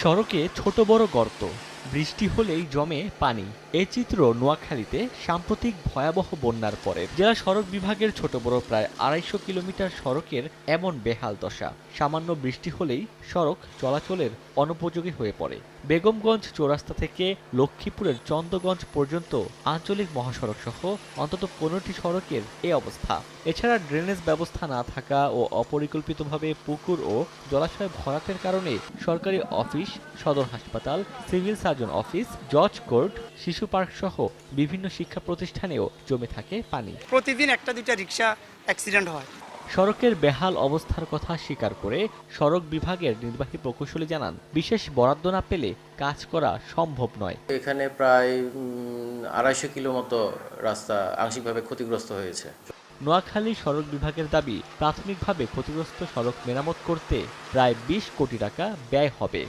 সড়কে ছোট বড় গর্ত, বৃষ্টি হলেই জমে পানি। এই চিত্র নোয়াখালীতে সাম্প্রতিক ভয়াবহ বন্যার পরে। জেলা সড়ক বিভাগের ছোট বড় প্রায় ২৫০ কিলোমিটার সড়কের এমন বেহাল দশা। সামান্য বৃষ্টি হলেই সড়ক চলাচলের অনুপযোগী হয়ে পড়ে। বেগমগঞ্জ চৌরাস্তা থেকে লক্ষ্মীপুরের চন্দ্রগঞ্জ পর্যন্ত আঞ্চলিক মহাসড়ক সহ অন্তত ১৫টি সড়কের এ অবস্থা। এছাড়া ড্রেনেজ ব্যবস্থা না থাকা ও অপরিকল্পিতভাবে পুকুর ও জলাশয় ভরাটের কারণে সরকারি অফিস, সদর হাসপাতাল, সিভিল সার্জন অফিস, জজ কোর্ট, শিশু পার্ক সহ বিভিন্ন শিক্ষা প্রতিষ্ঠানেও জমে থাকে পানি। প্রতিদিন একটা দুইটা রিক্সা অ্যাক্সিডেন্ট হয়। সড়কের বেহাল অবস্থার কথা স্বীকার করে সড়ক বিভাগের নির্বাহী প্রকৌশলী জানান, বিশেষ বরাদ্দ না পেলে কাজ করা সম্ভব নয়। এখানে প্রায় ২৫০ কিলো মতো রাস্তা আংশিকভাবে ক্ষতিগ্রস্ত হয়েছে। নোয়াখালী সড়ক বিভাগের দাবি, প্রাথমিকভাবে ক্ষতিগ্রস্ত সড়ক মেরামত করতে প্রায় ২০ কোটি টাকা ব্যয় হবে।